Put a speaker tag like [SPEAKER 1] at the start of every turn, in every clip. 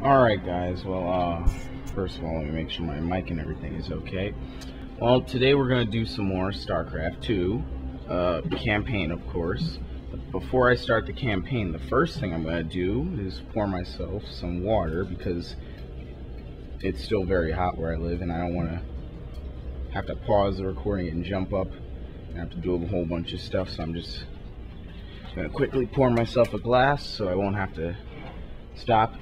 [SPEAKER 1] Alright guys, well, first of all, let me make sure my mic and everything is okay. Well, today we're going to do some more Starcraft 2, campaign of course. But before I start the campaign, the first thing I'm going to do is pour myself some water because it's still very hot where I live and I don't want to have to pause the recording and jump up and have to do a whole bunch of stuff, so I'm just going to quickly pour myself a glass so I won't have to stop.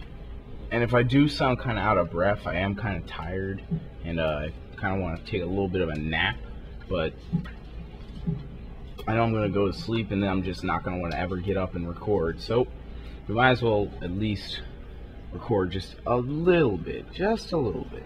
[SPEAKER 1] And if I do sound kind of out of breath, I am kind of tired, and I kind of want to take a little bit of a nap, but I know I'm going to go to sleep, and then I'm just not going to want to ever get up and record. So we might as well at least record just a little bit, just a little bit.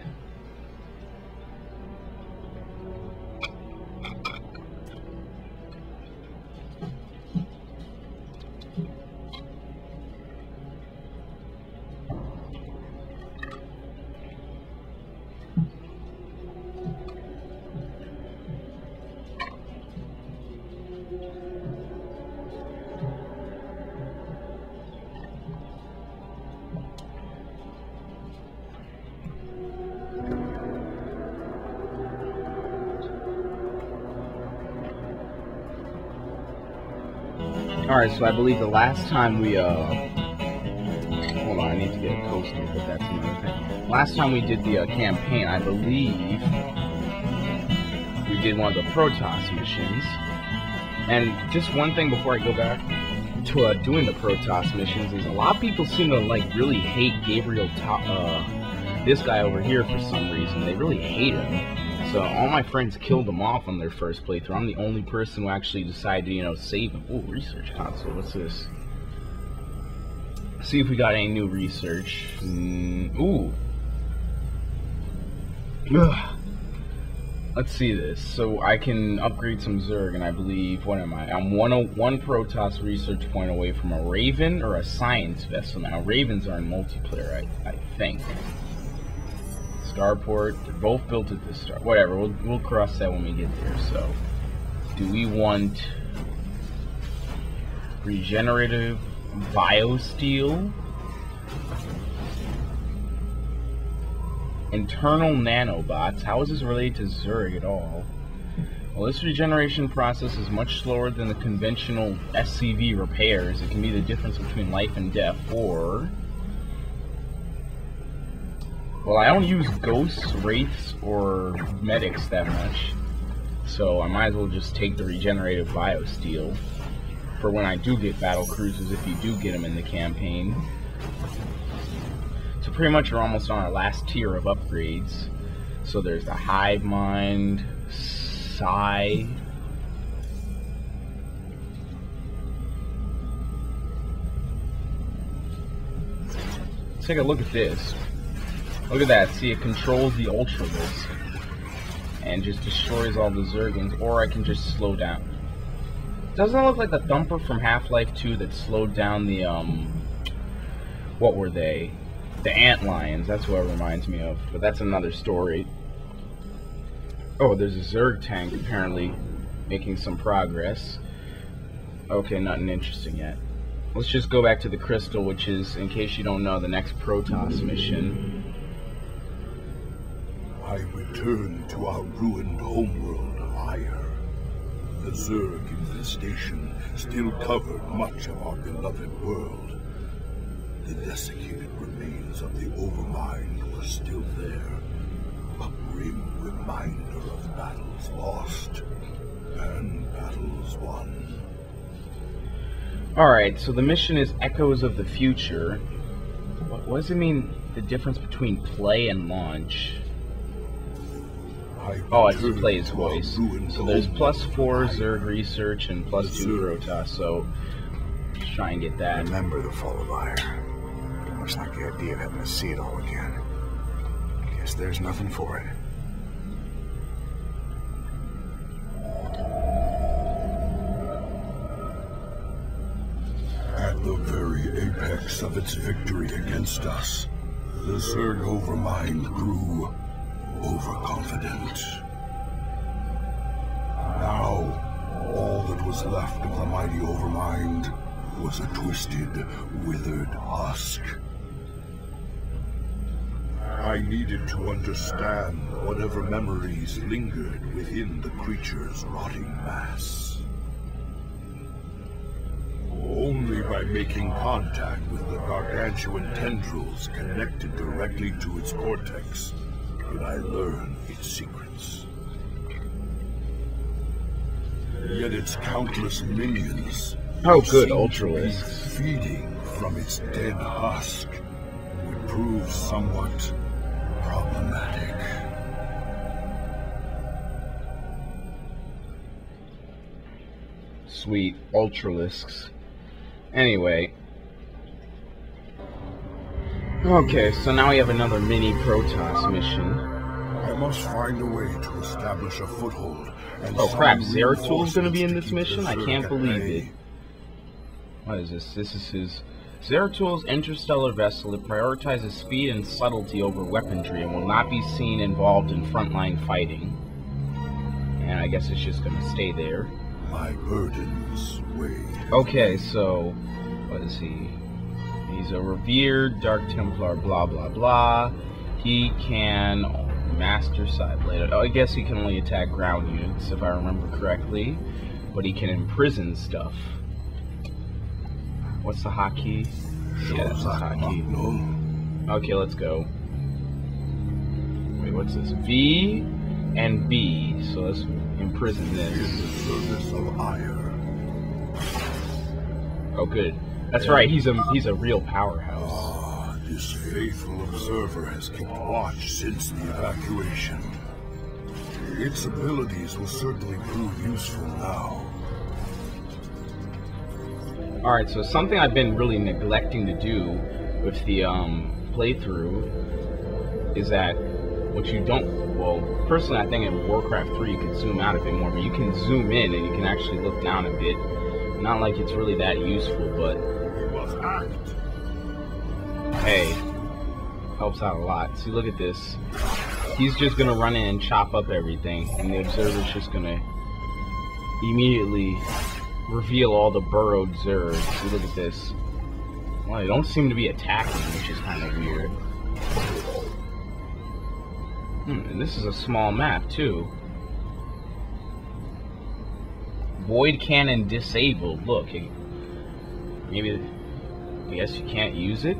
[SPEAKER 1] Alright, so I believe the last time we, hold on, I need to get a coaster, but that's another thing. Last time we did the campaign, I believe we did one of the Protoss missions. And just one thing before I go back to doing the Protoss missions is a lot of people seem to, like, really hate Gabriel, this guy over here for some reason. They really hate him. So all my friends killed him off on their first playthrough. I'm the only person who actually decided to, you know, save him. Ooh, research console. What's this? See if we got any new research. Ooh. Ugh. Let's see this. So I can upgrade some Zerg, and I believe, what am I? I'm one Protoss research point away from a Raven or a Science vessel. Now, Ravens are in multiplayer, I think. Starport, they're both built at the start. Whatever, we'll cross that when we get there. So, do we want regenerative biosteel? Internal nanobots. How is this related to Zerg at all? Well, this regeneration process is much slower than the conventional SCV repairs. It can be the difference between life and death, or... well, I don't use ghosts, wraiths, or medics that much, so I might as well just take the regenerative biosteel for when I do get battle cruisers, if you do get them in the campaign. So pretty much we're almost on our last tier of upgrades. So there's the Hive Mind, Psi. Let's take a look at this. Look at that, see, it controls the Ultraverse and just destroys all the Zergans, or I can just slow down. Doesn't it look like the Thumper from Half-Life 2 that slowed down the, what were they? The Antlions, that's what it reminds me of, but that's another story. Oh, there's a Zerg tank apparently making some progress. Okay, nothing interesting yet. Let's just go back to the Crystal, which is, in case you don't know, the next Protoss mission.
[SPEAKER 2] I return to our ruined homeworld of Ire. The Zerg infestation still covered much of our beloved world. The desiccated remains of the Overmind were still there, a grim reminder of battles lost and battles won.
[SPEAKER 1] Alright, so the mission is Echoes of the Future. What does it mean, the difference between play and launch? Oh, I just play his voice. So there's +4 Zerg research and +2 Protoss, so let's try and get that.
[SPEAKER 3] Remember the fall of Ire. Much like the idea of having to see it all again. Guess there's nothing for it.
[SPEAKER 2] At the very apex of its victory against us, the Zerg Overmind grew overconfident. Now, all that was left of the mighty Overmind was a twisted, withered husk. I needed to understand whatever memories lingered within the creature's rotting mass. Only by making contact with the gargantuan tendrils connected directly to its cortex did I learn its secrets. Yet its countless minions,
[SPEAKER 1] Oh, good,
[SPEAKER 2] seemed to be
[SPEAKER 1] Ultralisks.
[SPEAKER 2] feeding from its dead husk, would prove somewhat problematic.
[SPEAKER 1] Sweet Ultralisks. Anyway. Okay, so now we have another mini Protoss mission.
[SPEAKER 2] I must find a way to establish a foothold. And
[SPEAKER 1] Oh crap,
[SPEAKER 2] summon
[SPEAKER 1] Zeratul is going to be in this
[SPEAKER 2] reinforcements to
[SPEAKER 1] mission? I
[SPEAKER 2] keep
[SPEAKER 1] can't
[SPEAKER 2] Berserk
[SPEAKER 1] believe
[SPEAKER 2] at bay.
[SPEAKER 1] it. What is this? This is his... Zeratul's interstellar vessel that prioritizes speed and subtlety over weaponry and will not be seen involved in frontline fighting. And I guess it's just going to stay there.
[SPEAKER 2] My burdens weigh.
[SPEAKER 1] Okay, so... What is he? He's a revered Dark Templar, blah blah blah. He can... Master Side Blade. Oh, I guess he can only attack ground units, if I remember correctly. But he can imprison stuff. What's the hotkey? Yeah, that's the hotkey.
[SPEAKER 2] No.
[SPEAKER 1] Okay, let's go. Wait, what's this? V and B. So let's imprison
[SPEAKER 2] In
[SPEAKER 1] this.
[SPEAKER 2] the service of ire.
[SPEAKER 1] Oh, good. That's right. He's a real powerhouse.
[SPEAKER 2] Ah, this faithful observer has kept watch since the evacuation. Its abilities will certainly prove useful now.
[SPEAKER 1] Alright, so something I've been really neglecting to do with the playthrough is that what you don't, well, personally I think in Warcraft 3 you can zoom out a bit more, but you can zoom in and you can actually look down a bit. Not like it's really that useful, but
[SPEAKER 2] We must act.
[SPEAKER 1] hey, helps out a lot. See, look at this. He's just gonna run in and chop up everything, and the observer's just gonna immediately reveal all the burrowed Zerg. See, look at this. Well, they don't seem to be attacking, which is kind of weird. And this is a small map, too. Void cannon disabled. Look, maybe, I guess you can't use it?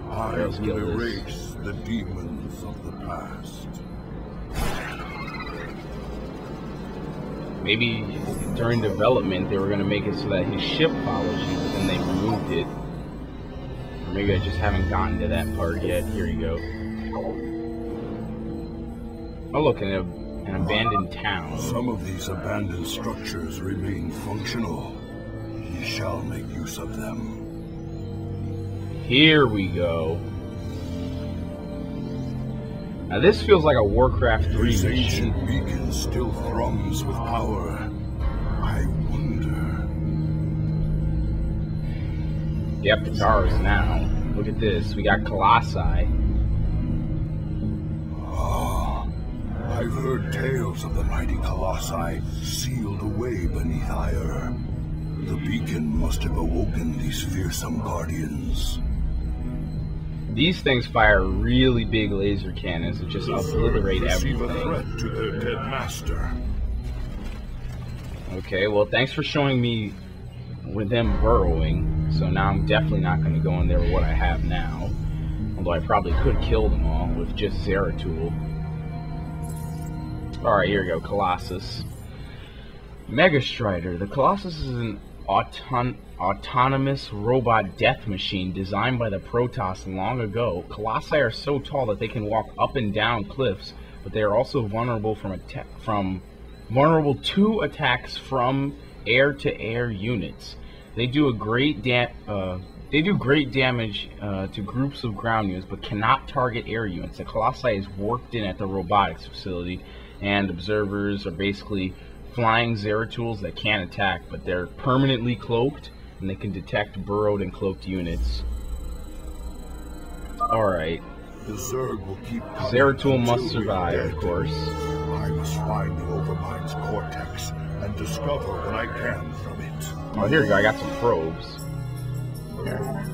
[SPEAKER 2] I
[SPEAKER 1] Let's
[SPEAKER 2] will
[SPEAKER 1] kill this.
[SPEAKER 2] erase the demons of the past.
[SPEAKER 1] Maybe during development they were going to make it so that his ship follows you, but then they removed it. Or maybe I just haven't gotten to that part yet. Here you go. Oh look, an abandoned town.
[SPEAKER 2] Some of these abandoned structures remain functional. We shall make use of them.
[SPEAKER 1] Here we go. Now this feels like a Warcraft 3
[SPEAKER 2] This
[SPEAKER 1] mission.
[SPEAKER 2] ancient beacon still thrums with power. I wonder.
[SPEAKER 1] Yep, it's ours now. Look at this. We got Colossi.
[SPEAKER 2] Ah, I've heard tales of the mighty colossi sealed away beneath ire. The beacon must have awoken these fearsome guardians.
[SPEAKER 1] These things fire really big laser cannons that just obliterate
[SPEAKER 2] Perceive a
[SPEAKER 1] everything.
[SPEAKER 2] threat to their dead master.
[SPEAKER 1] Okay, well thanks for showing me with them burrowing. So now I'm definitely not going to go in there with what I have now. Although I probably could kill them all with just Zeratul. Alright, here we go, Colossus. Mega Strider. The Colossus is an autonomous robot death machine designed by the Protoss long ago. Colossi are so tall that they can walk up and down cliffs, but they are also vulnerable vulnerable to attacks from air-to-air units. They do great damage to groups of ground units, but cannot target air units. The Colossi is worked in at the robotics facility, and observers are basically flying Zeratools that can't attack, but they're permanently cloaked, and they can detect burrowed and cloaked units. Alright.
[SPEAKER 2] The Zerg will keep coming
[SPEAKER 1] Zeratul
[SPEAKER 2] until
[SPEAKER 1] must
[SPEAKER 2] we are
[SPEAKER 1] survive,
[SPEAKER 2] dead.
[SPEAKER 1] of course.
[SPEAKER 2] I must find the Overmind's cortex and discover what I can from it.
[SPEAKER 1] Oh, here we go. I got some probes. Here.